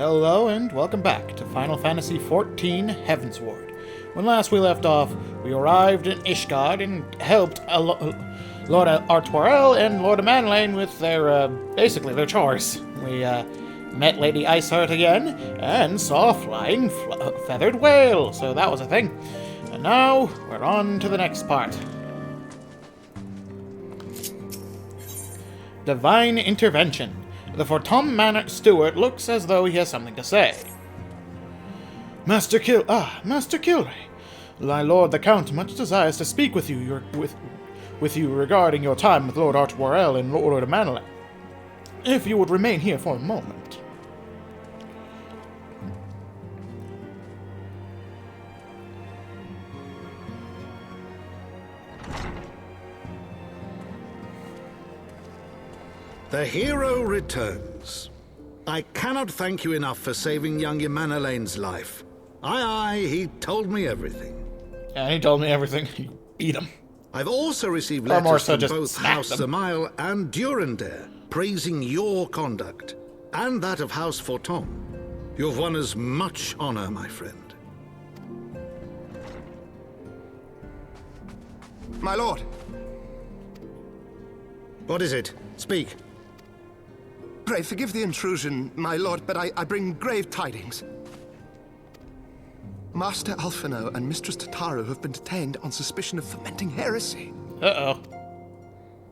Hello and welcome back to Final Fantasy XIV Heavensward. When last we left off, we arrived in Ishgard and helped Lord Artwarel and Lord Amanlane with their, basically their chores. We, met Lady Iceheart again and saw a flying feathered whale, so that was a thing. And now, we're on to the next part. Divine Intervention. The Fortum Manor steward looks as though he has something to say. Master Kilray. My lord the Count much desires to speak with you regarding your time with Lord Artwarel and Lord Amanlane. If you would remain here for a moment. The hero returns. I cannot thank you enough for saving young Amanlane's life. Aye, he told me everything. Yeah, he told me everything. You beat him. I've also received Or more letters so from just both smacked House them. Zamail and Durandare, praising your conduct, and that of House Fortum. You've won us much honor, my friend. My lord. What is it? Speak. Pray forgive the intrusion, my lord, but I bring grave tidings. Master Alphino and Mistress Tataru have been detained on suspicion of fomenting heresy. Uh-oh.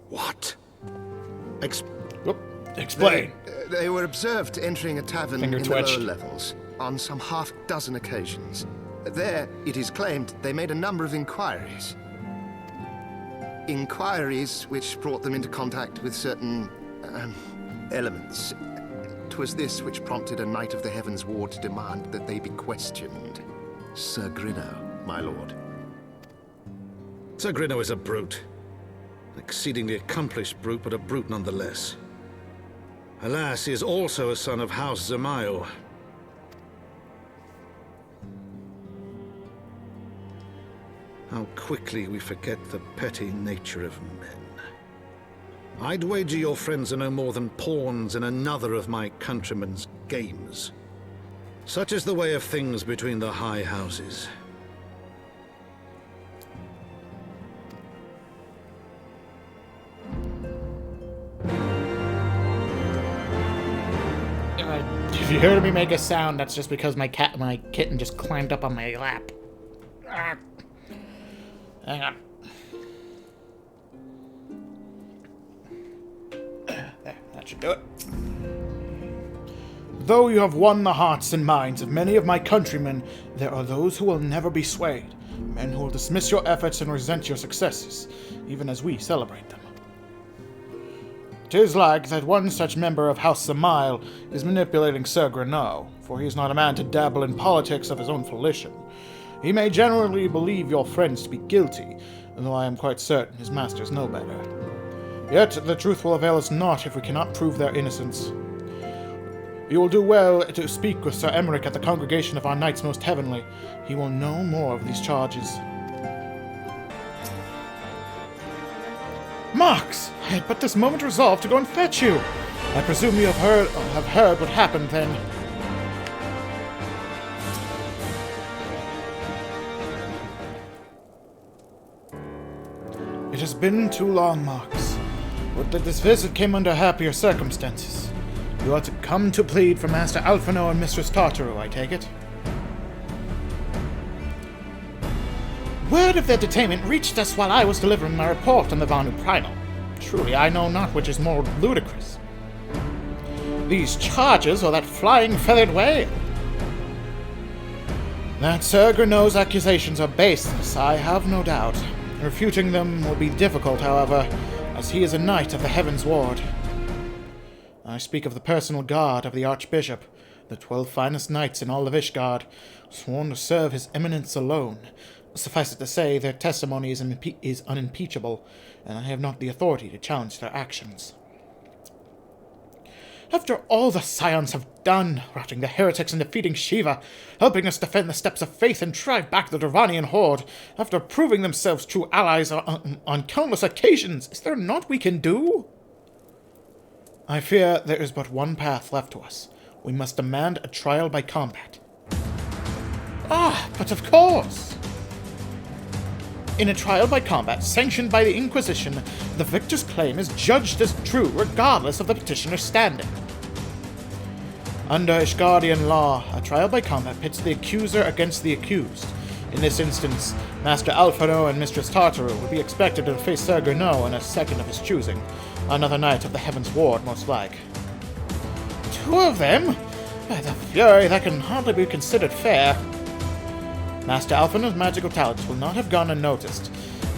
What? Explain. They were observed entering a tavern Finger in twitched. the lower levels on some half-dozen occasions. There, it is claimed, they made a number of inquiries. Inquiries which brought them into contact with certain, elements. 'Twas this which prompted a Knight of the Heavensward to demand that they be questioned. Sir Grinno, my lord. Sir Grinno is a brute. An exceedingly accomplished brute, but a brute nonetheless. Alas, he is also a son of House Zamail. How quickly we forget the petty nature of men. I'd wager your friends are no more than pawns in another of my countrymen's games. Such is the way of things between the high houses. If you heard me make a sound, that's just because my kitten just climbed up on my lap. Ah. Hang on. There, that should do it. Though you have won the hearts and minds of many of my countrymen, there are those who will never be swayed. Men who will dismiss your efforts and resent your successes, even as we celebrate them. 'Tis like that one such member of House Zamail is manipulating Sir Grinno, for he is not a man to dabble in politics of his own volition. He may generally believe your friends to be guilty, though I am quite certain his masters know better. Yet the truth will avail us not if we cannot prove their innocence. You will do well to speak with Sir Emmerich at the congregation of our Knights Most Heavenly. He will know more of these charges. Marx! I had but this moment resolved to go and fetch you. I presume you have heard what happened then. It has been too long, Marx. Would that this visit came under happier circumstances. You are to come to plead for Master Alphino and Mistress Tartaru, I take it? Word of their detainment reached us while I was delivering my report on the Vanu Primal. Truly, I know not which is more ludicrous. These charges or that flying feathered whale? That Sir Grinno's accusations are baseless, I have no doubt. Refuting them will be difficult, however, as he is a knight of the Heavensward. I speak of the personal guard of the Archbishop, the 12 finest knights in all of Ishgard, sworn to serve his eminence alone. Suffice it to say, their testimony is unimpeachable, and I have not the authority to challenge their actions. After all the Scions have done, routing the heretics and defeating Shiva, helping us defend the steps of faith and drive back the Dravanian horde, after proving themselves true allies on countless occasions, is there naught we can do? I fear there is but one path left to us, we must demand a trial by combat. Ah, but of course! In a trial by combat sanctioned by the Inquisition, the victor's claim is judged as true regardless of the petitioner's standing. Under Ishgardian law, a trial by combat pits the accuser against the accused. In this instance, Master Alphino and Mistress Tartaru would be expected to face Ser Grenot in a second of his choosing, another knight of the Heavensward, most like. 2 of them? By the fury, that can hardly be considered fair. Master Alphino's magical talents will not have gone unnoticed,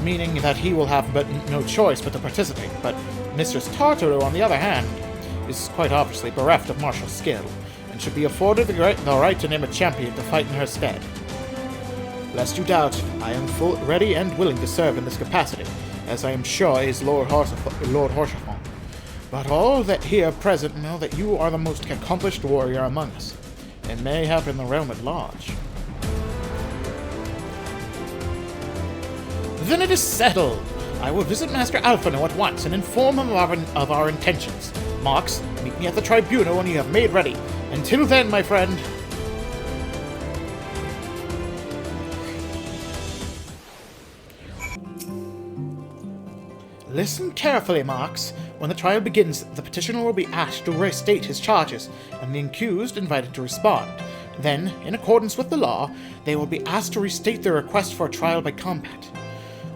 meaning that he will have no choice but to participate, but Mistress Tartaru, on the other hand, is quite obviously bereft of martial skill, and should be afforded the right to name a champion to fight in her stead. Lest you doubt, I am full ready and willing to serve in this capacity, as I am sure is Lord Horsefond. But all that here present know that you are the most accomplished warrior among us, and mayhap in the realm at large. Then it is settled. I will visit Master Alphino at once and inform him of our intentions. Marx, meet me at the tribunal when you have made ready. Until then, my friend. Listen carefully, Marx. When the trial begins, the petitioner will be asked to restate his charges, and the accused invited to respond. Then, in accordance with the law, they will be asked to restate their request for a trial by combat.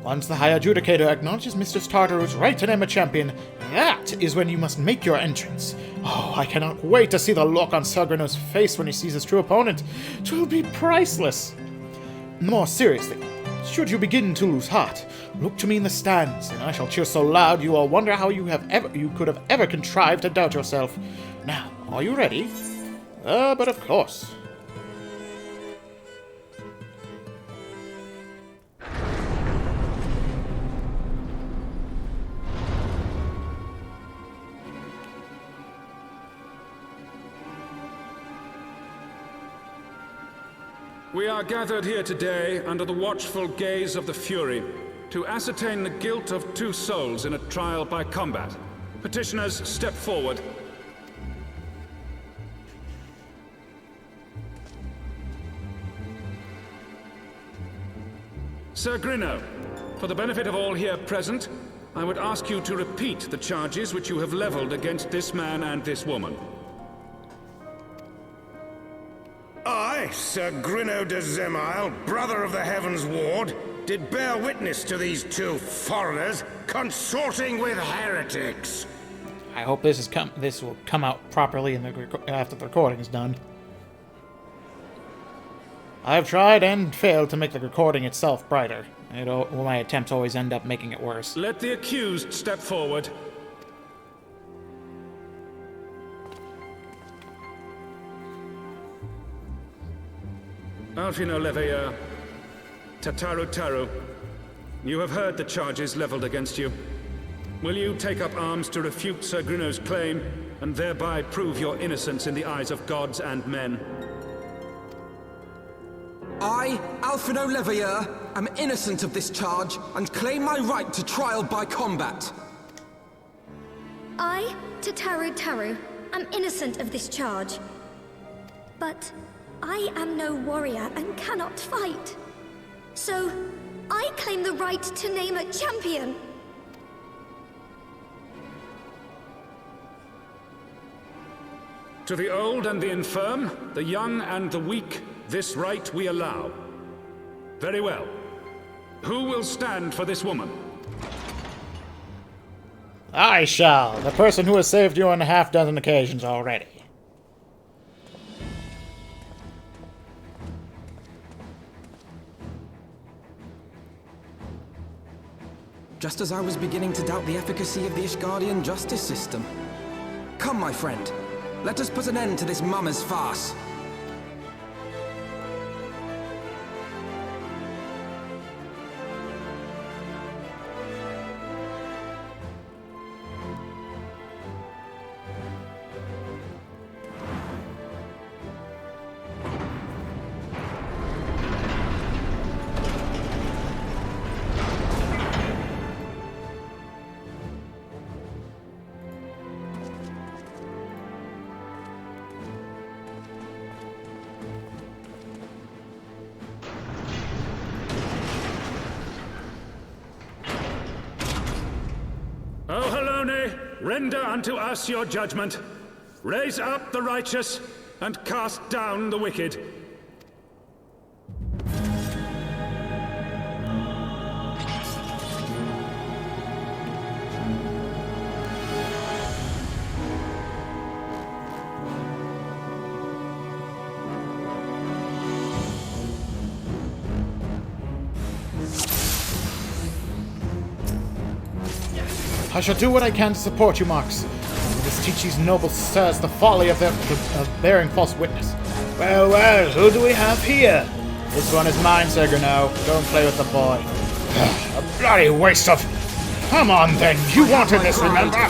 Once the High Adjudicator acknowledges Mistress Tartaru's right to name a champion, that is when you must make your entrance. Oh, I cannot wait to see the look on Ser Grenot's face when he sees his true opponent. 'Twill be priceless. More seriously, should you begin to lose heart, look to me in the stands, and I shall cheer so loud you will wonder how you could have ever contrived to doubt yourself. Now, are you ready? But of course. We are gathered here today under the watchful gaze of the Fury to ascertain the guilt of 2 souls in a trial by combat. Petitioners, step forward. Ser Grenot, for the benefit of all here present, I would ask you to repeat the charges which you have leveled against this man and this woman. I, Ser Grenot de Zemile, brother of the Heavensward, did bear witness to these 2 foreigners consorting with heretics. I hope this will come out properly after the recording is done. I have tried and failed to make the recording itself brighter. My attempts always end up making it worse. Let the accused step forward. Alphino Leveilleur, Tartaru, you have heard the charges leveled against you. Will you take up arms to refute Ser Grenot's claim, and thereby prove your innocence in the eyes of gods and men? I, Alphino Leveilleur, am innocent of this charge, and claim my right to trial by combat. I, Tartaru, am innocent of this charge. But I am no warrior and cannot fight. So, I claim the right to name a champion. To the old and the infirm, the young and the weak, this right we allow. Very well. Who will stand for this woman? I shall, the person who has saved you on 6 occasions already. Just as I was beginning to doubt the efficacy of the Ishgardian justice system. Come, my friend. Let us put an end to this mummer's farce. Barone, render unto us your judgment. Raise up the righteous, and cast down the wicked. I shall do what I can to support you, Marx. This teach these noble sirs the folly of bearing false witness. Well, well, who do we have here? This one is mine, Sir Grino. Don't play with the boy. A bloody waste of... Come on, then. You wanted this, remember?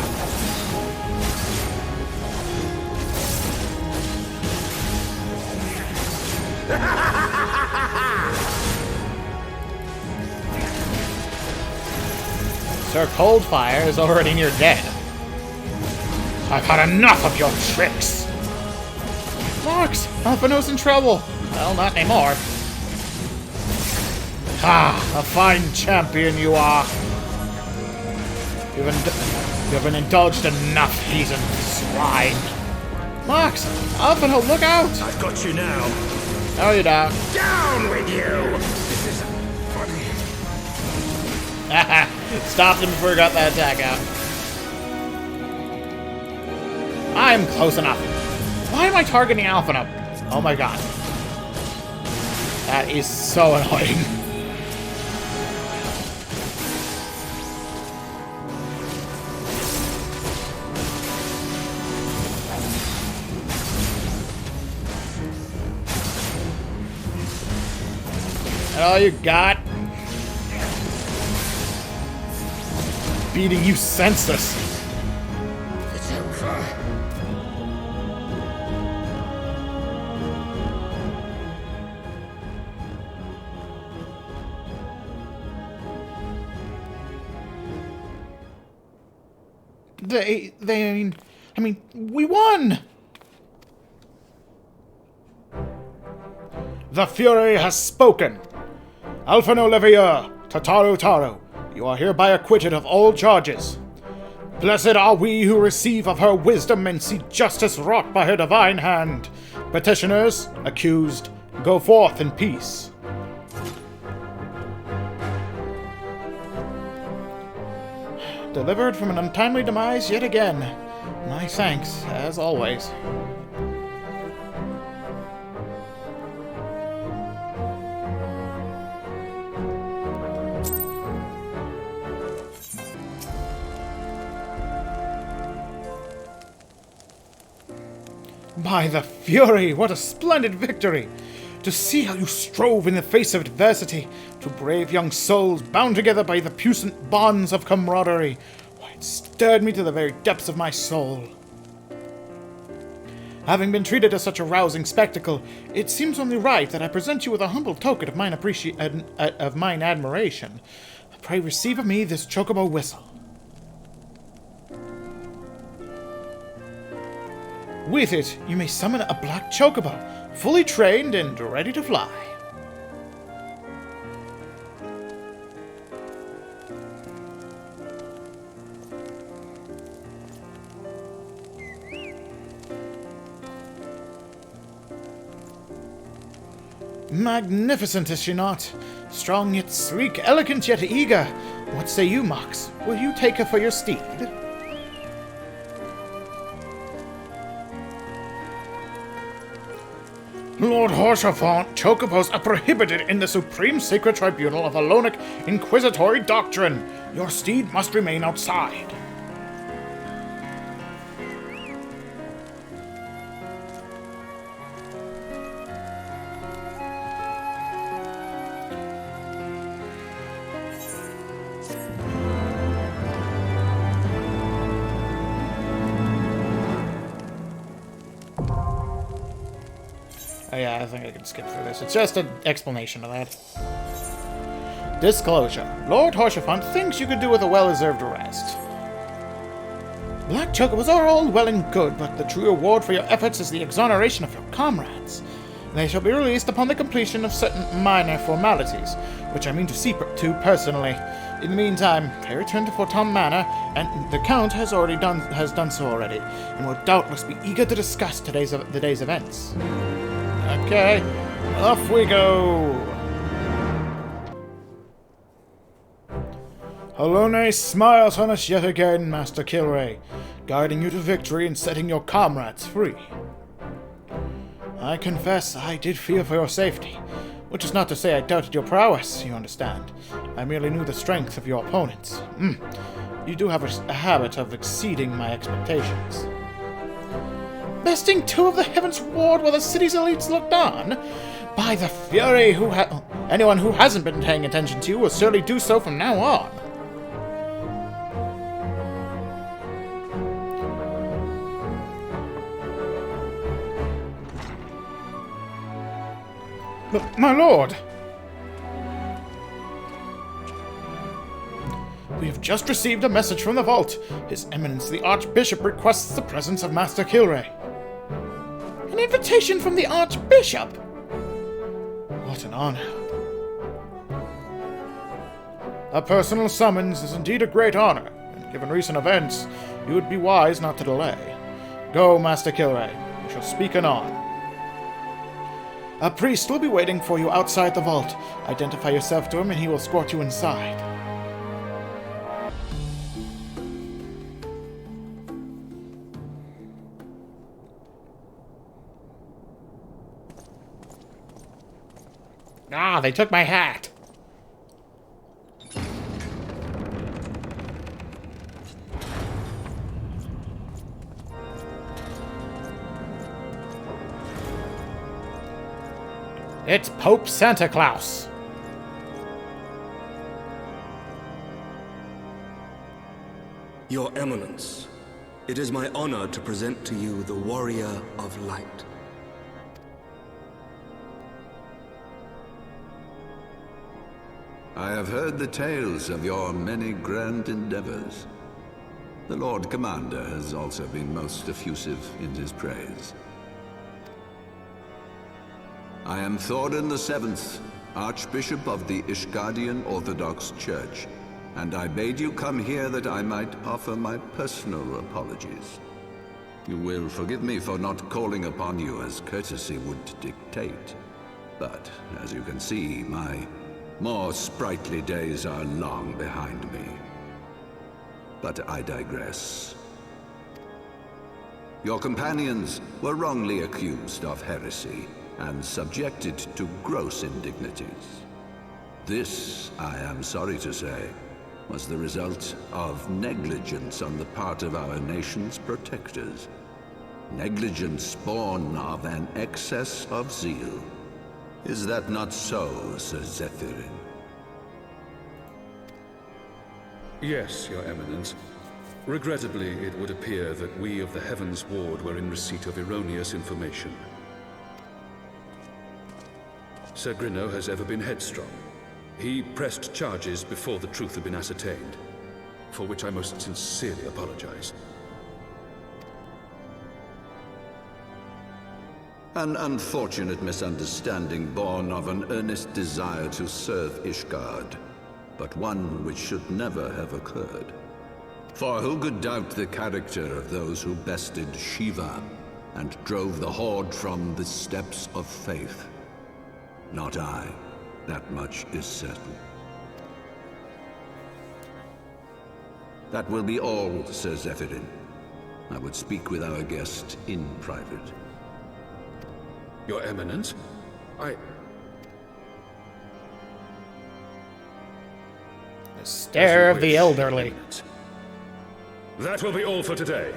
Sir Coldfire is already near dead. I've had enough of your tricks. Marx, Alphino's in trouble. Well, not anymore. Ah, a fine champion you are. You've been indulged enough, heathen swine. Marx, Alphino, look out! I've got you now. No, you don't. Down with you! This is funny. Stopped him before he got that attack out. I'm close enough. Why am I targeting Alphino? Oh my god. That is so annoying. That all you got? Beating you senseless. It's over. I mean, we won! The Fury has spoken. Alphino Levier, Tataru Taro, you are hereby acquitted of all charges. Blessed are we who receive of her wisdom and see justice wrought by her divine hand. Petitioners, accused, go forth in peace. Delivered from an untimely demise yet again. My thanks, as always. By the Fury, what a splendid victory! To see how you strove in the face of adversity, two brave young souls bound together by the puissant bonds of camaraderie. Why, it stirred me to the very depths of my soul. Having been treated as such a rousing spectacle, it seems only right that I present you with a humble token of mine admiration. Pray receive of me this Chocobo Whistle. With it, you may summon a black chocobo, fully trained and ready to fly. Magnificent, is she not? Strong yet sleek, elegant yet eager. What say you, Mox? Will you take her for your steed? Lord Horsefant, chocobos are prohibited in the Supreme Sacred Tribunal of Alonic Inquisitory Doctrine. Your steed must remain outside. Oh yeah, I think I can skip through this. It's just an explanation of that. Disclosure. Lord Horsefant thinks you could do with a well-deserved rest. Black chocobos are all well and good, but the true reward for your efforts is the exoneration of your comrades. They shall be released upon the completion of certain minor formalities, which I mean to see to personally. In the meantime, I return to Forton Manor, and the Count has done so already, and will doubtless be eager to discuss the day's events. Okay, off we go. Halone smiles on us yet again, Master Kilray, guiding you to victory and setting your comrades free. I confess I did fear for your safety, which is not to say I doubted your prowess, you understand. I merely knew the strength of your opponents. You do have a habit of exceeding my expectations. Besting 2 of the Heavensward while the city's elites looked on? By the Fury, anyone who hasn't been paying attention to you will surely do so from now on. But, my lord! We have just received a message from the vault. His Eminence the Archbishop requests the presence of Master Kilray. An invitation from the Archbishop? What an honor. A personal summons is indeed a great honor, and given recent events, you would be wise not to delay. Go, Master Kilray. We shall speak anon. A priest will be waiting for you outside the vault. Identify yourself to him and he will escort you inside. Ah, they took my hat. It's Pope Santa Claus. Your Eminence, it is my honor to present to you the Warrior of Light. I have heard the tales of your many grand endeavors. The Lord Commander has also been most effusive in his praise. I am Thorin VII, Archbishop of the Ishgardian Orthodox Church, and I bade you come here that I might offer my personal apologies. You will forgive me for not calling upon you as courtesy would dictate, but as you can see, my more sprightly days are long behind me. But I digress. Your companions were wrongly accused of heresy and subjected to gross indignities. This, I am sorry to say, was the result of negligence on the part of our nation's protectors. Negligence born of an excess of zeal. Is that not so, Sir Zephyrin? Yes, Your Eminence. Regrettably, it would appear that we of the Heavensward were in receipt of erroneous information. Sir Grinno has ever been headstrong. He pressed charges before the truth had been ascertained, for which I most sincerely apologize. An unfortunate misunderstanding born of an earnest desire to serve Ishgard, but one which should never have occurred. For who could doubt the character of those who bested Shiva and drove the Horde from the steps of faith? Not I. That much is certain. That will be all, Sir Zephyrin. I would speak with our guest in private. Your Eminence, The stare of the elderly. That will be all for today.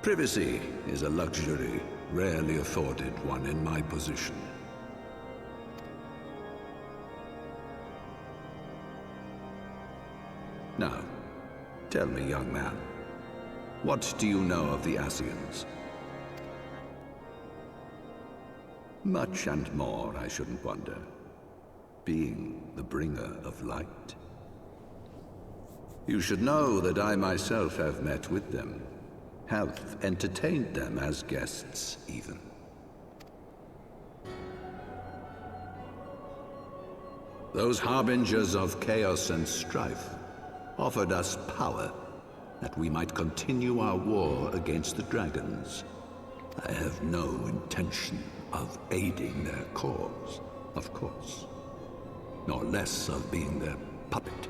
Privacy is a luxury rarely afforded one in my position. Now, tell me, young man, what do you know of the Ascians? Much and more, I shouldn't wonder. Being the bringer of light. You should know that I myself have met with them. Have entertained them as guests, even. Those harbingers of chaos and strife offered us power that we might continue our war against the dragons. I have no intention of aiding their cause, of course, nor less of being their puppet.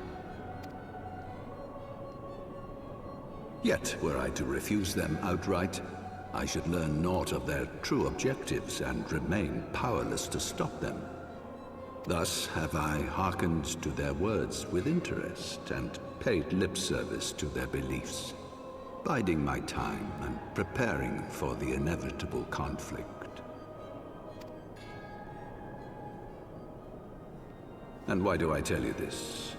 Yet, were I to refuse them outright, I should learn naught of their true objectives and remain powerless to stop them. Thus have I hearkened to their words with interest and paid lip service to their beliefs, biding my time and preparing for the inevitable conflict. And why do I tell you this?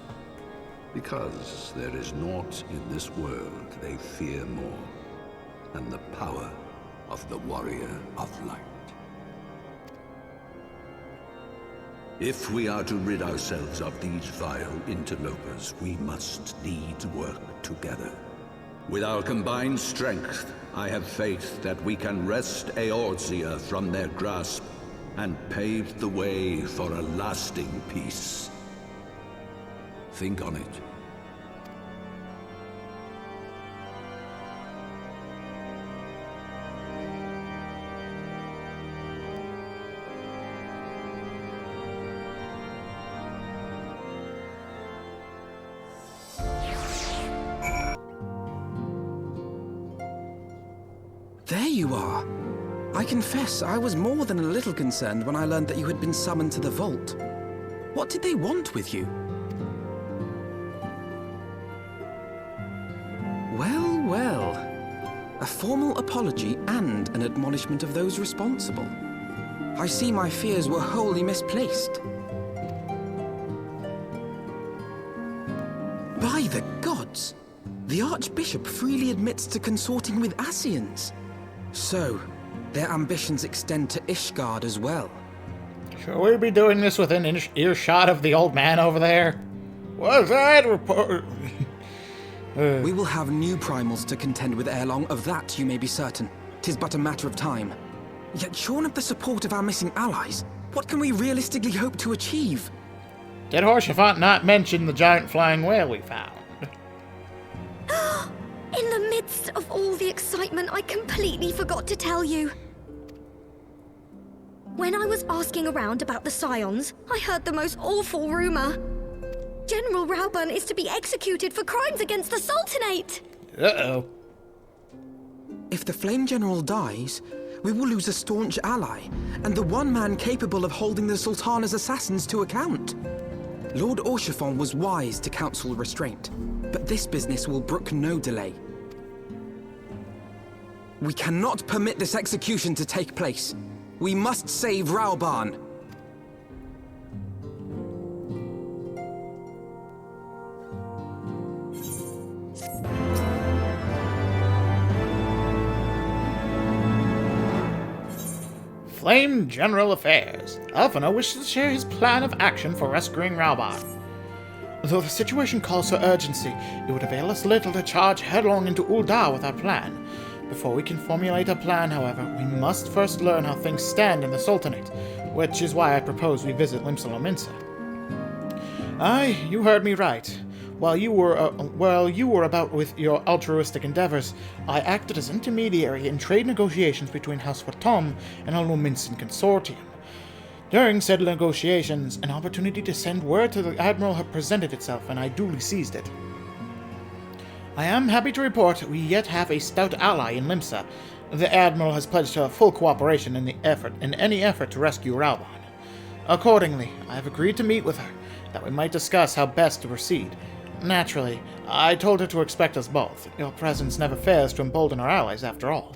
Because there is naught in this world they fear more than the power of the Warrior of Light. If we are to rid ourselves of these vile interlopers, we must needs work together. With our combined strength, I have faith that we can wrest Eorzea from their grasp and pave the way for a lasting peace. Think on it. There you are. I confess, I was more than a little concerned when I learned that you had been summoned to the vault. What did they want with you? Well, well. A formal apology and an admonishment of those responsible. I see my fears were wholly misplaced. By the gods! The Archbishop freely admits to consorting with Ascians. So, their ambitions extend to Ishgard as well. Should we be doing this within earshot of the old man over there? Was that report? We will have new primals to contend with ere long, of that you may be certain. 'Tis but a matter of time. Yet shorn of the support of our missing allies, what can we realistically hope to achieve? Did Horsefant not mention the giant flying whale we found? In the midst of all the excitement, I completely forgot to tell you. When I was asking around about the Scions, I heard the most awful rumor. General Rauburn is to be executed for crimes against the Sultanate! Uh-oh. If the Flame General dies, we will lose a staunch ally, and the one man capable of holding the Sultana's assassins to account. Lord Orchefon was wise to counsel restraint, but this business will brook no delay. We cannot permit this execution to take place. We must save Rauburn. Flame General Affairs. Alphino wishes to share his plan of action for rescuing Rauburn. Though the situation calls for urgency, it would avail us little to charge headlong into Ul'dah with our plan. Before we can formulate a plan, however, we must first learn how things stand in the Sultanate, which is why I propose we visit Limsa. Aye, you heard me right. While you were about with your altruistic endeavors, I acted as intermediary in trade negotiations between House Fatom and a Luminsan consortium. During said negotiations, an opportunity to send word to the Admiral had presented itself, and I duly seized it. I am happy to report we yet have a stout ally in Limsa. The Admiral has pledged her full cooperation in any effort to rescue Rauburn. Accordingly, I have agreed to meet with her, that we might discuss how best to proceed. Naturally, I told her to expect us both. Your presence never fails to embolden our allies, after all.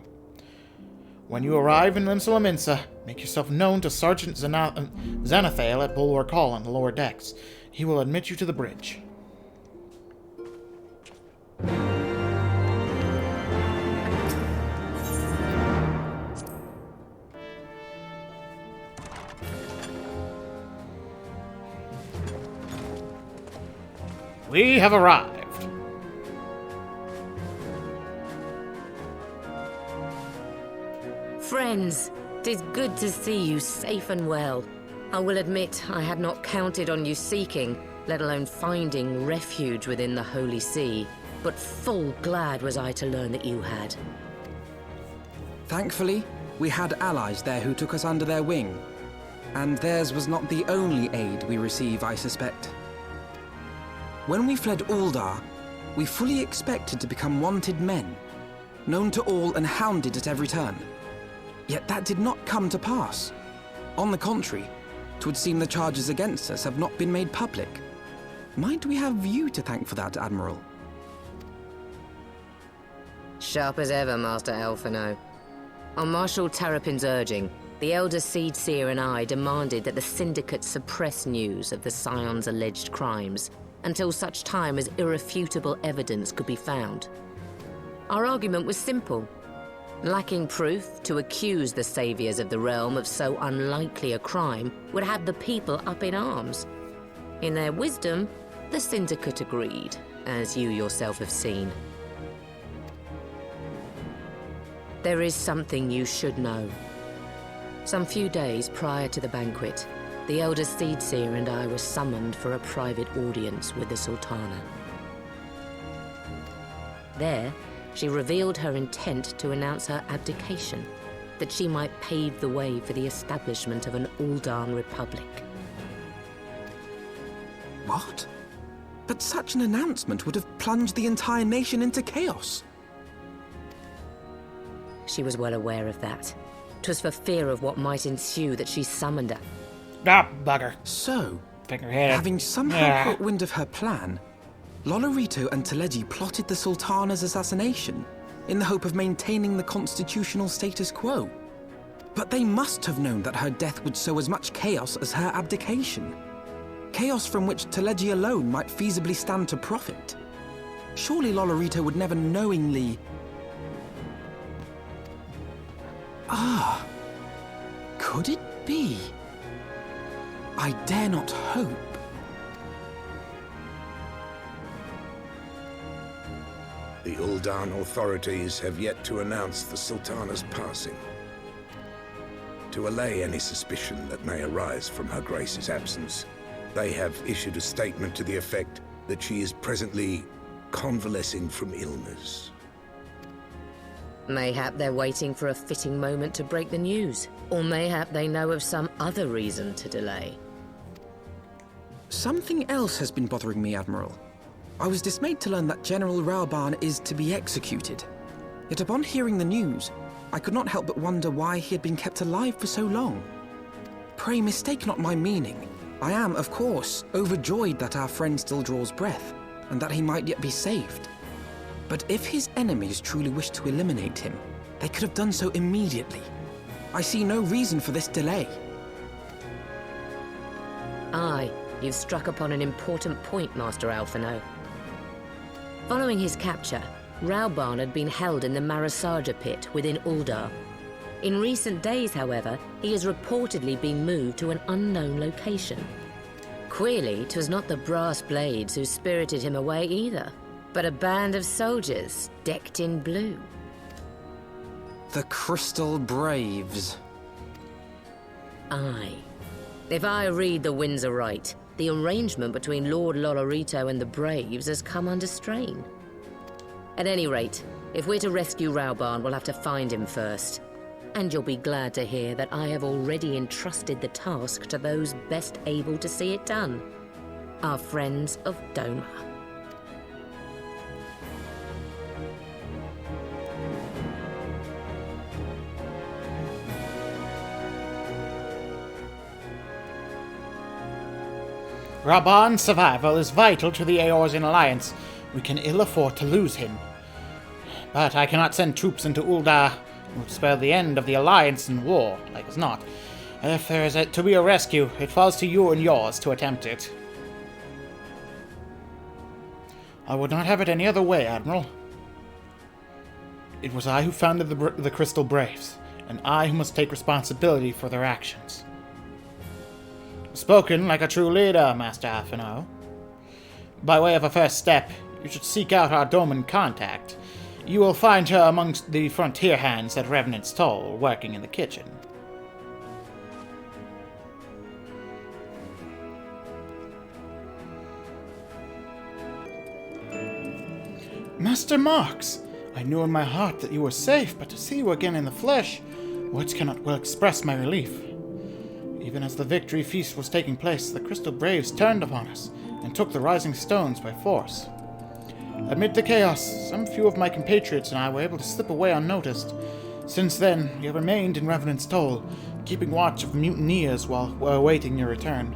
When you arrive in Limsa, make yourself known to Sergeant Xanathale at Bulwark Hall on the lower decks. He will admit you to the bridge. We have arrived. Friends, 'tis good to see you safe and well. I will admit I had not counted on you seeking, let alone finding refuge within the Holy See, but full glad was I to learn that you had. Thankfully, we had allies there who took us under their wing. And theirs was not the only aid we receive, I suspect. When we fled Uldar, we fully expected to become wanted men, known to all and hounded at every turn. Yet that did not come to pass. On the contrary, 'twould seem the charges against us have not been made public. Might we have you to thank for that, Admiral? Sharp as ever, Master Alphino. On Marshal Terrapin's urging, the Elder Seed Seer and I demanded that the Syndicate suppress news of the Scion's alleged crimes until such time as irrefutable evidence could be found. Our argument was simple. Lacking proof, to accuse the Saviors of the Realm of so unlikely a crime would have the people up in arms. In their wisdom, the Syndicate agreed, as you yourself have seen. There is something you should know. Some few days prior to the banquet, the Elder Seedseer and I were summoned for a private audience with the Sultana. There, she revealed her intent to announce her abdication, that she might pave the way for the establishment of an Uldan Republic. What? But such an announcement would have plunged the entire nation into chaos. She was well aware of that. 'Twas for fear of what might ensue that she summoned her. Ah, bugger. So, Fingerhead. having somehow caught wind of her plan, Lolorito and Teleji plotted the Sultana's assassination in the hope of maintaining the constitutional status quo. But they must have known that her death would sow as much chaos as her abdication. Chaos from which Teleji alone might feasibly stand to profit. Surely Lolorito would never knowingly... Ah, could it be? I dare not hope. The Uldan authorities have yet to announce the Sultana's passing. To allay any suspicion that may arise from Her Grace's absence, they have issued a statement to the effect that she is presently convalescing from illness. Mayhap they're waiting for a fitting moment to break the news, or mayhap they know of some other reason to delay. Something else has been bothering me, Admiral. I was dismayed to learn that General Raoban is to be executed. Yet upon hearing the news, I could not help but wonder why he had been kept alive for so long. Pray mistake not my meaning. I am, of course, overjoyed that our friend still draws breath, and that he might yet be saved. But if his enemies truly wished to eliminate him, they could have done so immediately. I see no reason for this delay. Aye, you've struck upon an important point, Master Alphino. Following his capture, Raoban had been held in the Marasaja pit within Uldar. In recent days, however, he has reportedly been moved to an unknown location. Queerly, 'twas not the Brass Blades who spirited him away either, but a band of soldiers decked in blue. The Crystal Braves. Aye. If I read the winds aright, the arrangement between Lord Lolorito and the Braves has come under strain. At any rate, if we're to rescue Raoban, we'll have to find him first. And you'll be glad to hear that I have already entrusted the task to those best able to see it done. Our friends of Doma. Raoban's survival is vital to the Eorzean Alliance. We can ill afford to lose him. But I cannot send troops into Uldar. It would spell the end of the Alliance in war, like as not. If there is to be a rescue, it falls to you and yours to attempt it. I would not have it any other way, Admiral. It was I who founded the Crystal Braves, and I who must take responsibility for their actions. Spoken like a true leader, Master Alphino. By way of a first step, you should seek out our Doman contact. You will find her amongst the frontier hands at Revenant's Toll, working in the kitchen. Master Marks, I knew in my heart that you were safe, but to see you again in the flesh, words cannot well express my relief. Even as the victory feast was taking place, the Crystal Braves turned upon us and took the Rising Stones by force. Amid the chaos, some few of my compatriots and I were able to slip away unnoticed. Since then, we have remained in Revenant's Toll, keeping watch of mutineers while awaiting your return.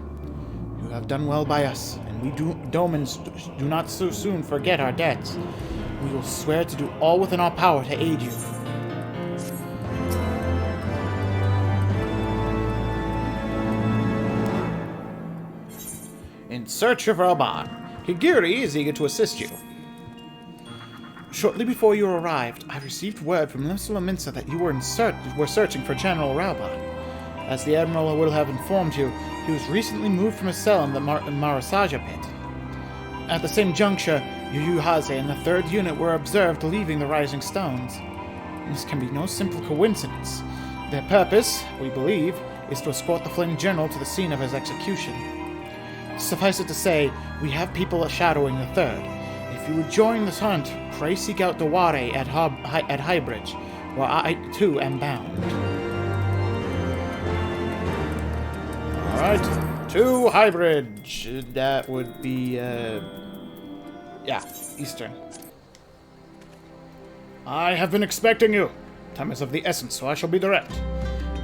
You have done well by us, and we Domans do not so soon forget our debts. We will swear to do all within our power to aid you. In search of Raban, Higiri is eager to assist you. Shortly before you arrived, I received word from Limsala Minsa that you were searching for General Raban. As the Admiral will have informed you, he was recently moved from his cell in the Marasaja pit. At the same juncture, Yuhaze and the 3rd Unit were observed leaving the Rising Stones. This can be no simple coincidence. Their purpose, we believe, is to escort the Flame General to the scene of his execution. Suffice it to say, we have people shadowing the 3rd. If you would join this hunt, pray seek out Deware at Highbridge, where I, too, am bound. Alright, to Highbridge. That would be, Eastern. I have been expecting you. Time is of the essence, so I shall be direct.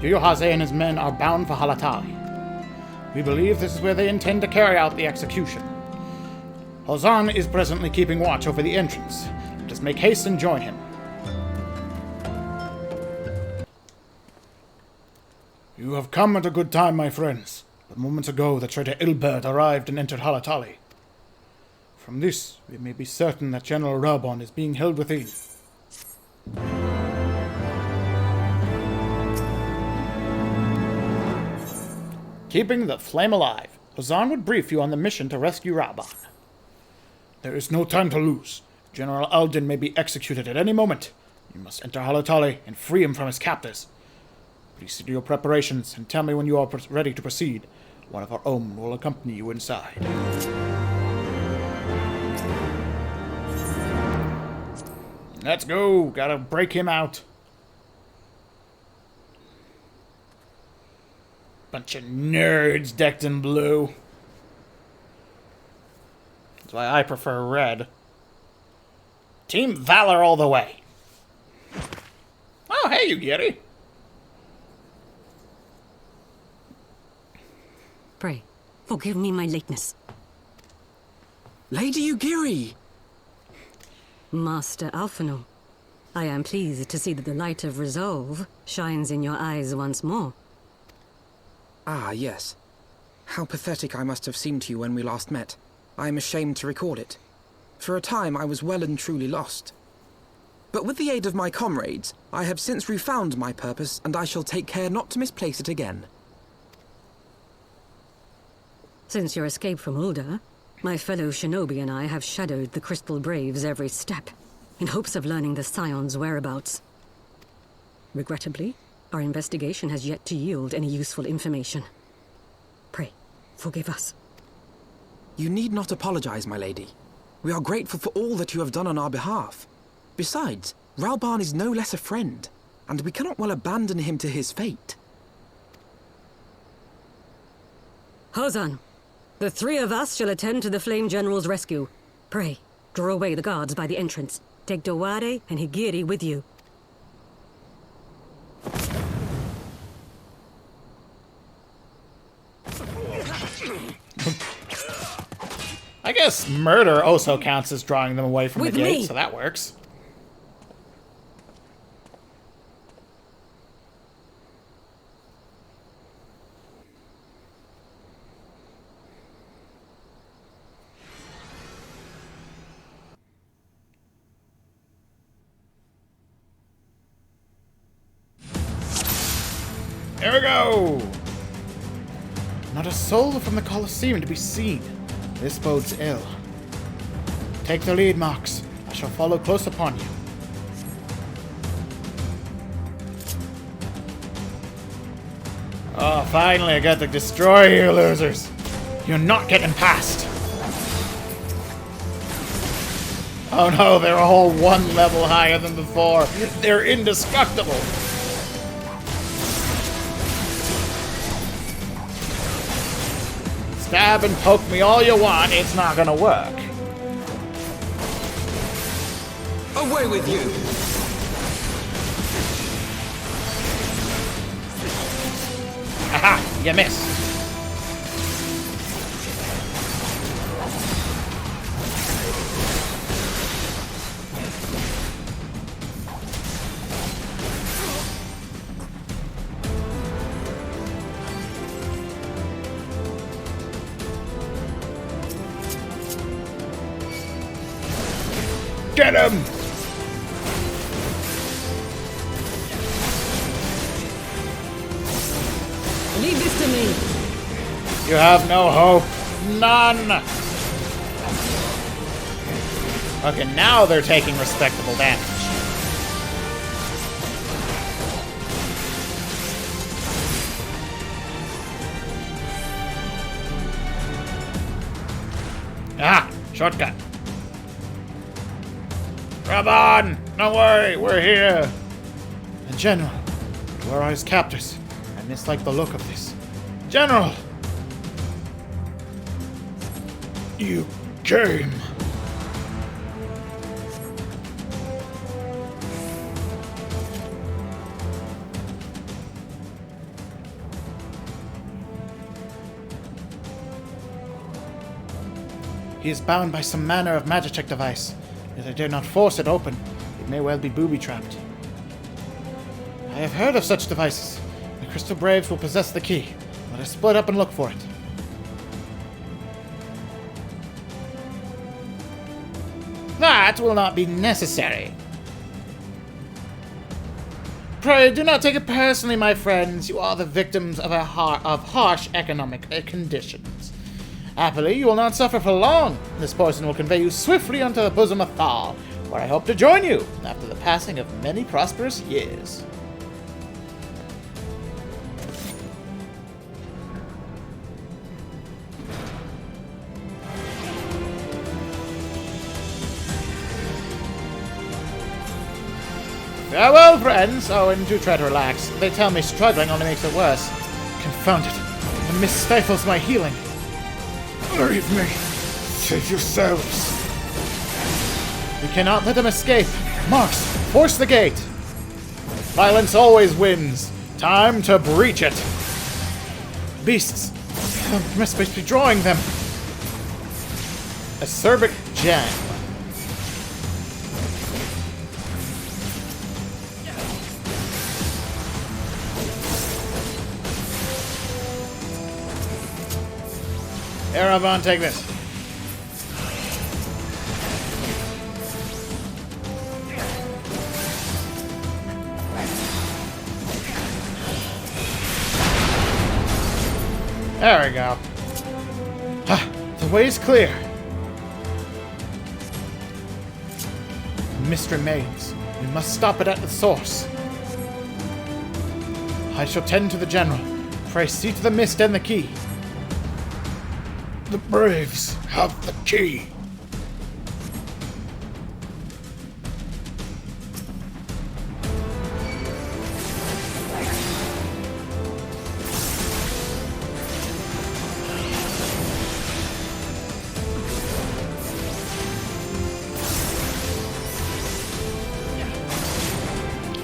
Yuhaze and his men are bound for Halatali. We believe this is where they intend to carry out the execution. Hozan is presently keeping watch over the entrance. Let us make haste and join him. You have come at a good time, my friends. But moments ago, the traitor Ilbert arrived and entered Halatali. From this, we may be certain that General Rabon is being held within. Keeping the flame alive, Hozan would brief you on the mission to rescue Rabon. There is no time to lose. General Alden may be executed at any moment. You must enter Halatali and free him from his captors. Please do your preparations and tell me when you are ready to proceed. One of our own will accompany you inside. Let's go. Gotta break him out. Bunch of nerds decked in blue. That's why I prefer red. Team Valor all the way. Oh, hey, Yugiri. Pray, forgive me my lateness. Lady Yugiri! Master Alphino, I am pleased to see that the light of resolve shines in your eyes once more. Ah, yes. How pathetic I must have seemed to you when we last met. I am ashamed to record it. For a time I was well and truly lost. But with the aid of my comrades, I have since refound my purpose, and I shall take care not to misplace it again. Since your escape from Ulda, my fellow shinobi and I have shadowed the Crystal Braves every step, in hopes of learning the Scion's whereabouts. Regrettably, our investigation has yet to yield any useful information. Pray, forgive us. You need not apologize, my lady. We are grateful for all that you have done on our behalf. Besides, Ralban is no less a friend, and we cannot well abandon him to his fate. Hozan, the 3 of us shall attend to the Flame General's rescue. Pray, draw away the guards by the entrance. Take Deware and Higiri with you. I guess murder also counts as drawing them away from the gate, so that works. Here we go! Not a soul from the Colosseum to be seen. This bodes ill. Take the lead, Mox. I shall follow close upon you. Oh, finally, I got to destroy you, losers. You're not getting past. Oh no, they're all one level higher than before. They're indestructible. Stab and poke me all you want, it's not gonna work. Away with you! Aha! You missed. Get him! Leave this to me. You have no hope. None! Okay, now they're taking respectable damage. Ah! Shortcut. Grab on! Don't worry, we're here! And General, where are his captors? I mislike the look of this. General! You came! He is bound by some manner of magitech device. Yet I dare not force it open. It may well be booby-trapped. I have heard of such devices. The Crystal Braves will possess the key. Let us split up and look for it. That will not be necessary. Pray, do not take it personally, my friends. You are the victims of harsh economic conditions. Happily, you will not suffer for long. This poison will convey you swiftly unto the bosom of Thal, where I hope to join you after the passing of many prosperous years. Farewell, friends! Oh, and do try to relax. They tell me struggling only makes it worse. Confound it. The mist stifles my healing. Leave me. Save yourselves. We cannot let them escape. Mox, force the gate. Violence always wins. Time to breach it. Beasts. You must be drawing them. Acerbic Jam. Erebon, take this. There we go. The way is clear. Mist remains. We must stop it at the source. I shall tend to the general. Pray see to the mist and the key. The Braves have the key.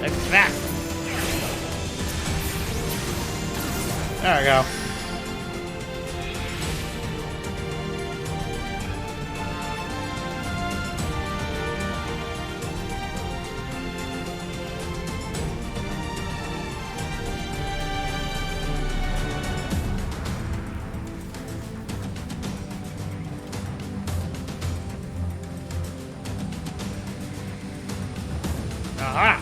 Like that. There we go. Aha!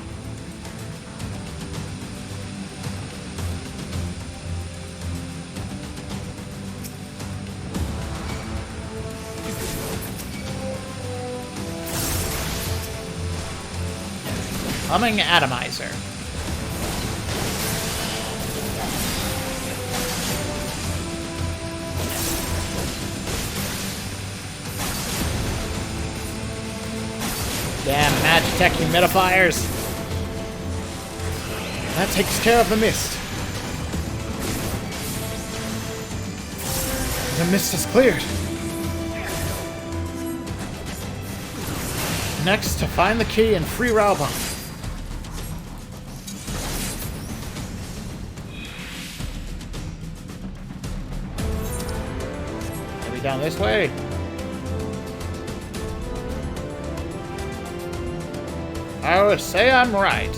Humming atomizer. Damn Magitech humidifiers. That takes care of the mist. The mist is cleared. Next, to find the key and free Raubon. Maybe down this way. I would say I'm right.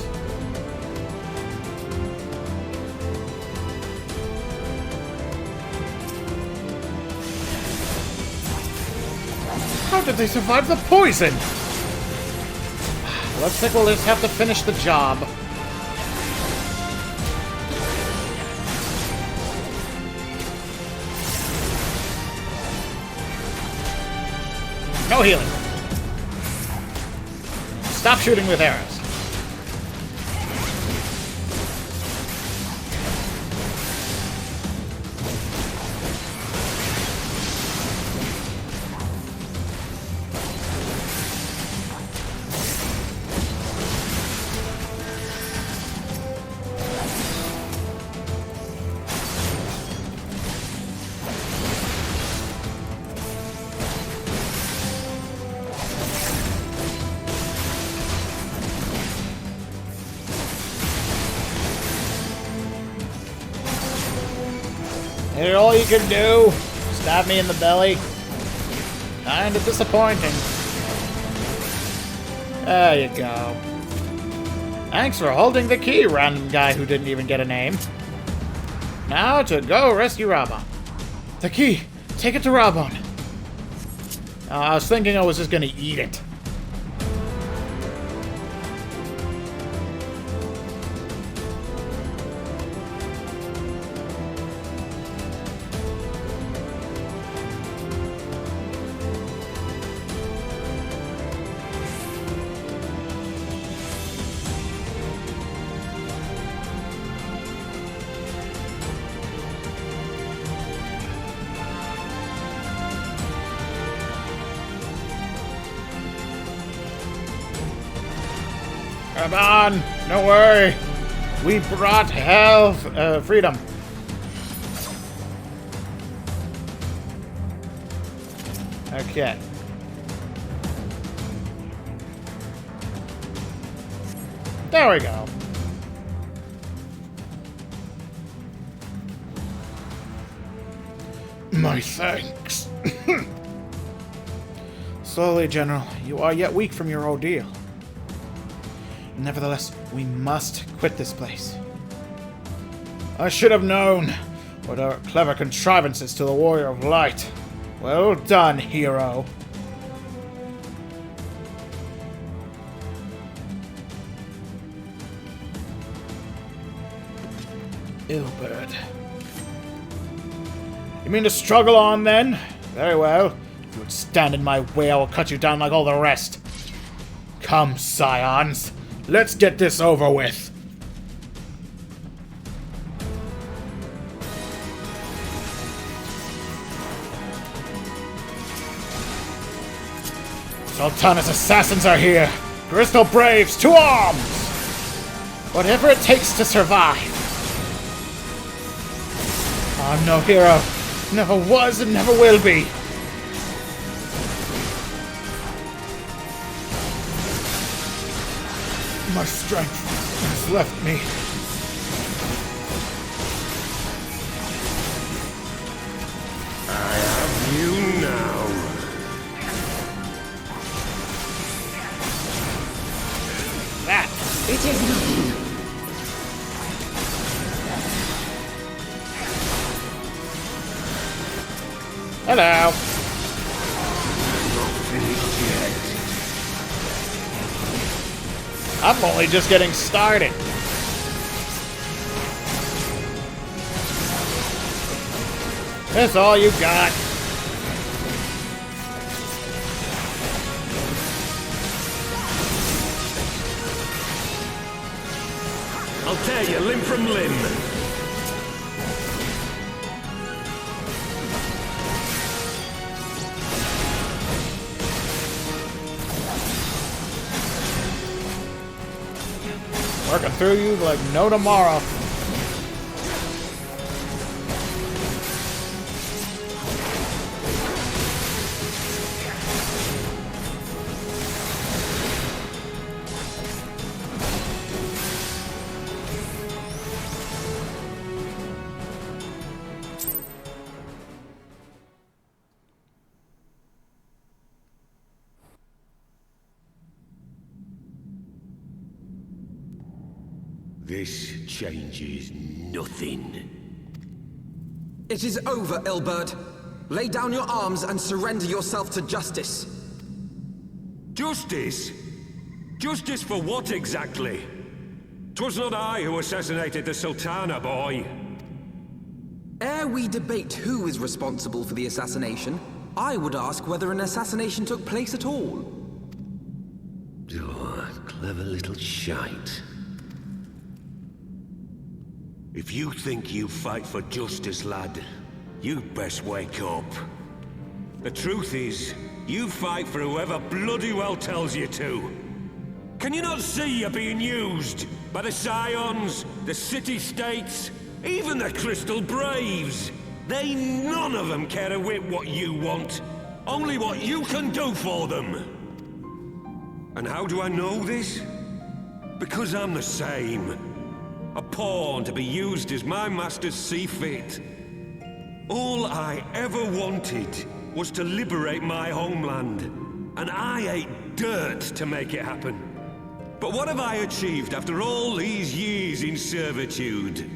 How did they survive the poison? Looks like we'll just have to finish the job. No healing. Stop shooting with arrows. Is it all you can do? Stab me in the belly? Kinda disappointing. There you go. Thanks for holding the key, random guy who didn't even get a name. Now to go rescue Raubon. The key! Take it to Raubon. I was thinking I was just gonna eat it. Come on, no worry. We brought freedom. Okay. There we go. My thanks. Slowly, General. You are yet weak from your ordeal. Nevertheless, we must quit this place. I should have known. What are clever contrivances to the Warrior of Light. Well done, hero. Illbird. You mean to struggle on, then? Very well. If you would stand in my way, I will cut you down like all the rest. Come, scions. Let's get this over with. Sultana's assassins are here. Crystal Braves, to arms! Whatever it takes to survive. I'm no hero. Never was and never will be. My strength has left me. I have you now. That. It is nothing. Hello. I'm only just getting started. That's all you got. I'll tear you limb from limb. Working through you like no tomorrow. This changes nothing. It is over, Ilberd. Lay down your arms and surrender yourself to justice. Justice? Justice for what exactly? 'Twas not I who assassinated the Sultana, boy. Ere we debate who is responsible for the assassination, I would ask whether an assassination took place at all. Oh, clever little shite. If you think you fight for justice, lad, you'd best wake up. The truth is, you fight for whoever bloody well tells you to. Can you not see you're being used? By the Scions, the City-States, even the Crystal Braves? They none of them care a whit what you want. Only what you can do for them. And how do I know this? Because I'm the same. A pawn to be used as my masters see fit. All I ever wanted was to liberate my homeland, and I ate dirt to make it happen. But what have I achieved after all these years in servitude?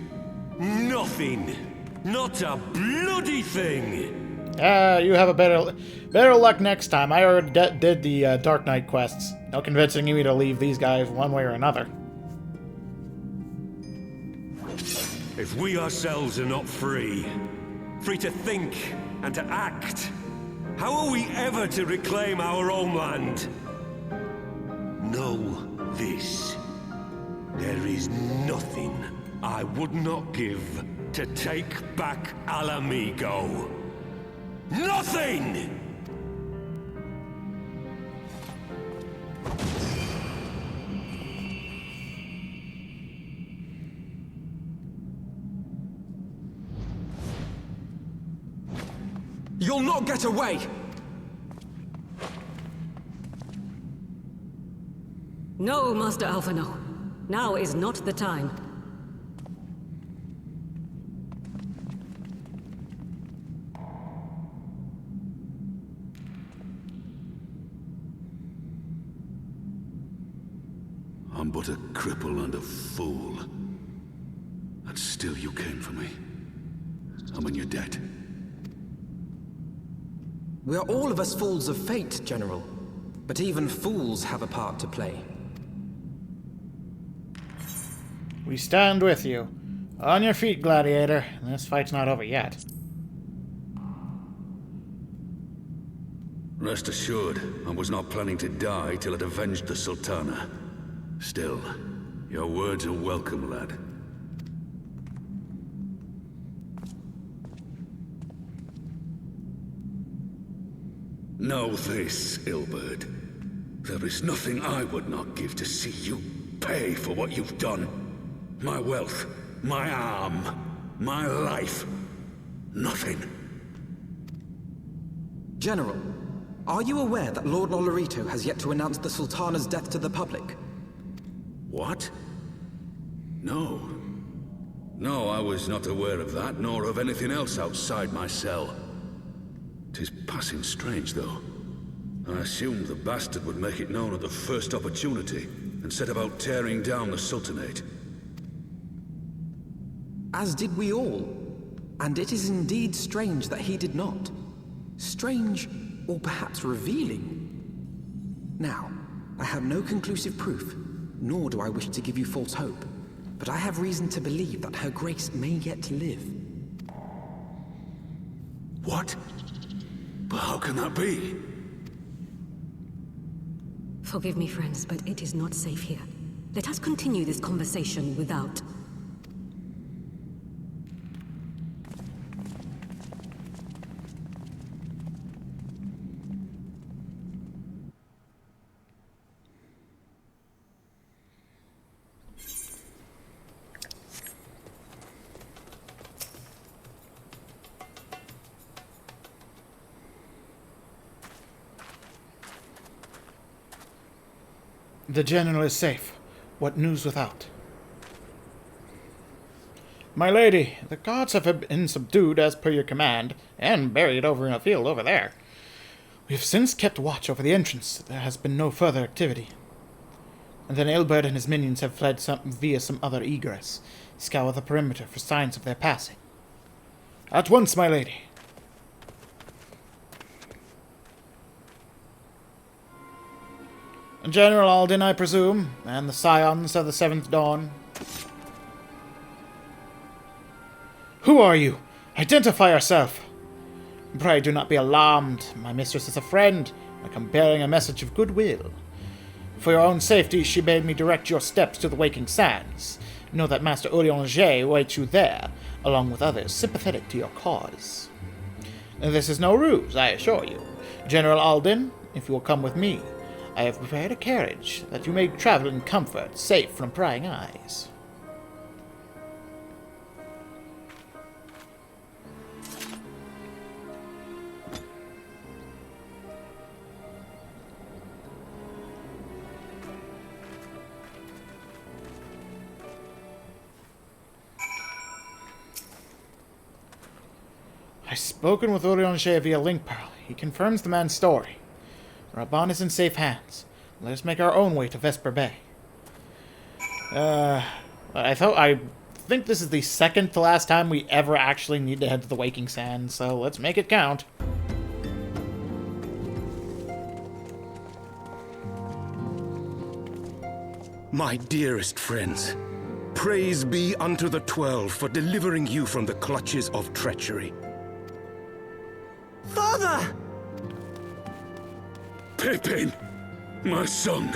Nothing. Not a bloody thing. You have a better luck next time. I already did the Dark Knight quests. No convincing me to leave these guys one way or another. If we ourselves are not free to think and to act, how are we ever to reclaim our homeland? Know this. There is nothing I would not give to take back Alamigo. Nothing! You'll not get away! No, Master Alphino. Now is not the time. I'm but a cripple and a fool. And still you came for me. I'm in your debt. We are all of us fools of fate, General. But even fools have a part to play. We stand with you. On your feet, Gladiator. This fight's not over yet. Rest assured, I was not planning to die till I'd avenged the Sultana. Still, your words are welcome, lad. Know this, Ilberd. There is nothing I would not give to see you pay for what you've done. My wealth, my arm, my life. Nothing. General, are you aware that Lord Lolorito has yet to announce the Sultana's death to the public? What? No. No, I was not aware of that, nor of anything else outside my cell. 'Tis passing strange, though. I assumed the bastard would make it known at the first opportunity, and set about tearing down the Sultanate. As did we all. And it is indeed strange that he did not. Strange, or perhaps revealing. Now, I have no conclusive proof, nor do I wish to give you false hope, but I have reason to believe that Her Grace may yet live. What? But how can that be? Forgive me, friends, but it is not safe here. Let us continue this conversation without. The general is safe. What news without? My lady, the guards have been subdued as per your command, and buried over in a field over there. We have since kept watch over the entrance. There has been no further activity. And then Ilbert and his minions have fled via some other egress. Scour the perimeter for signs of their passing. At once, my lady. General Alden, I presume, and the scions of the Seventh Dawn. Who are you? Identify yourself. Pray do not be alarmed. My mistress is a friend. I come bearing a message of goodwill. For your own safety, she bade me direct your steps to the Waking Sands. Know that Master Urianger waits you there, along with others sympathetic to your cause. This is no ruse, I assure you. General Alden, if you will come with me, I have prepared a carriage, that you may travel in comfort, safe from prying eyes. I've spoken with Urianger via link pearl. He confirms the man's story. Raban is in safe hands. Let us make our own way to Vesper Bay. I think this is the second to last time we ever actually need to head to the Waking Sands, so let's make it count. My dearest friends, praise be unto the 12 for delivering you from the clutches of treachery. Father! Pippin, my son,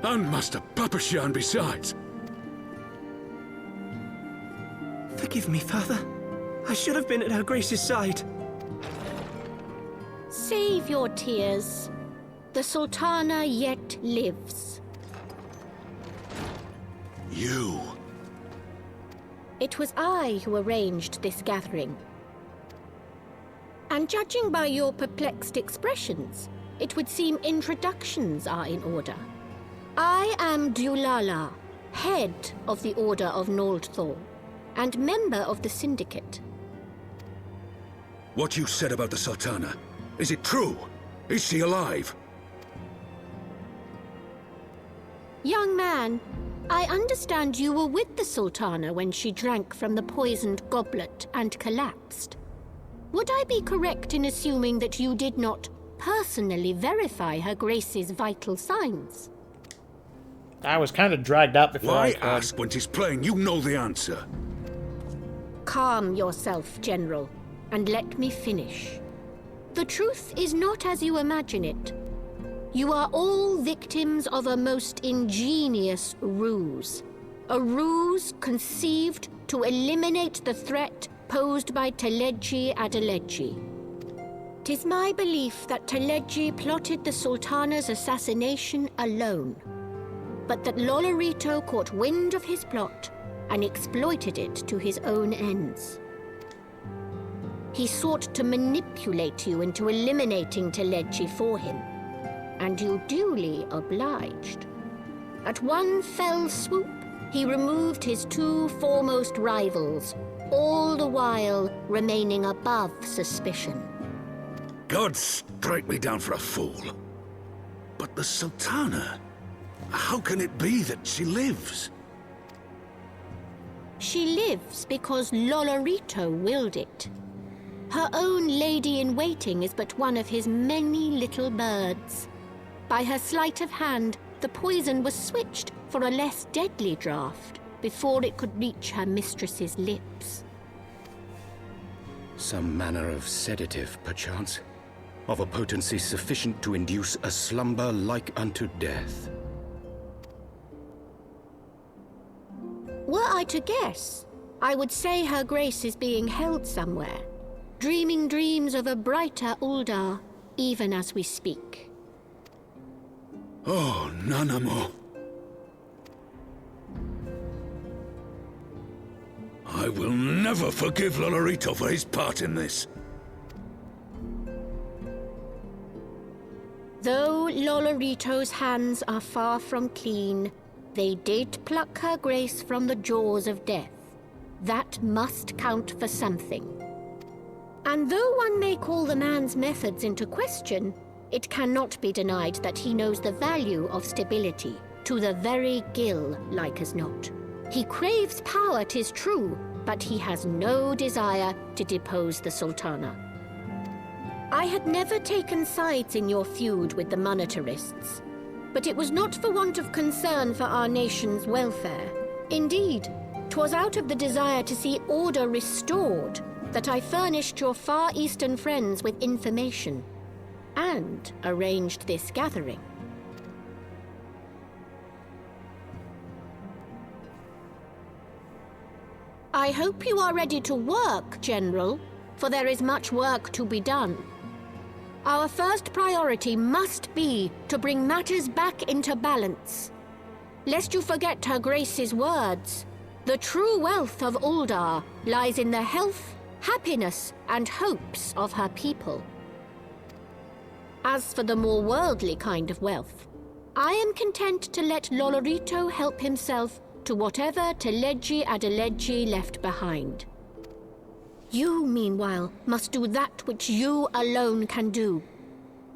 and Master Papashan besides. Forgive me, Father. I should have been at Her Grace's side. Save your tears. The Sultana yet lives. You. It was I who arranged this gathering. And judging by your perplexed expressions, it would seem introductions are in order. I am Dulala, head of the Order of Noldthor, and member of the Syndicate. What you said about the Sultana, is it true? Is she alive? Young man, I understand you were with the Sultana when she drank from the poisoned goblet and collapsed. Would I be correct in assuming that you did not personally verify Her Grace's vital signs? I was kind of dragged out before Why I could. ask when she's playing? You know the answer. Calm yourself, General, and let me finish. The truth is not as you imagine it. You are all victims of a most ingenious ruse. A ruse conceived to eliminate the threat posed by Teleji Adeleji. 'Tis my belief that Teleji plotted the Sultana's assassination alone, but that Lolorito caught wind of his plot and exploited it to his own ends. He sought to manipulate you into eliminating Teleji for him, and you duly obliged. At one fell swoop, he removed his two foremost rivals, all the while remaining above suspicion. God strike me down for a fool. But the Sultana, how can it be that she lives? She lives because Lolorito willed it. Her own lady-in-waiting is but one of his many little birds. By her sleight of hand, the poison was switched for a less deadly draught before it could reach her mistress's lips. Some manner of sedative, perchance, of a potency sufficient to induce a slumber like unto death. Were I to guess, I would say her grace is being held somewhere, dreaming dreams of a brighter Uldar, even as we speak. Oh, Nanamo. I will never forgive Lolorito for his part in this. Though Lolorito's hands are far from clean, they did pluck her grace from the jaws of death. That must count for something. And though one may call the man's methods into question, it cannot be denied that he knows the value of stability, to the very gill, like as not. He craves power, 'tis true, but he has no desire to depose the Sultana. I had never taken sides in your feud with the monetarists, but it was not for want of concern for our nation's welfare. Indeed, 'twas out of the desire to see order restored that I furnished your Far Eastern friends with information, and arranged this gathering. I hope you are ready to work, General, for there is much work to be done. Our first priority must be to bring matters back into balance. Lest you forget Her Grace's words, the true wealth of Uldar lies in the health, happiness, and hopes of her people. As for the more worldly kind of wealth, I am content to let Lolorito help himself to whatever Teleji Adeleji left behind. You, meanwhile, must do that which you alone can do.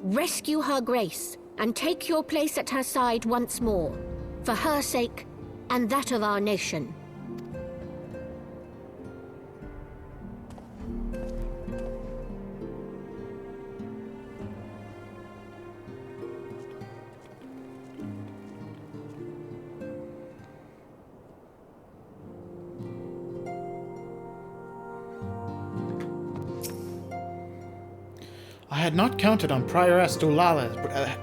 Rescue Her Grace and take your place at her side once more, for her sake and that of our nation. I had not counted on Prioress Dulala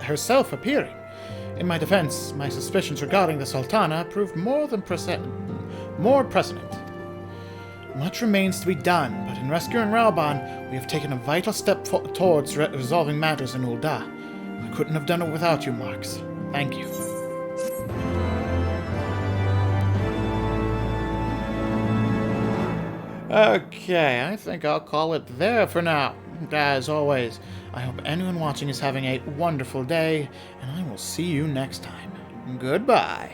herself appearing. In my defense, my suspicions regarding the Sultana proved more prescient. Much remains to be done, but in rescuing Raoban, we have taken a vital step towards resolving matters in Ul'dah. I couldn't have done it without you, Marx. Thank you. Okay, I think I'll call it there for now. As always, I hope anyone watching is having a wonderful day, and I will see you next time. Goodbye.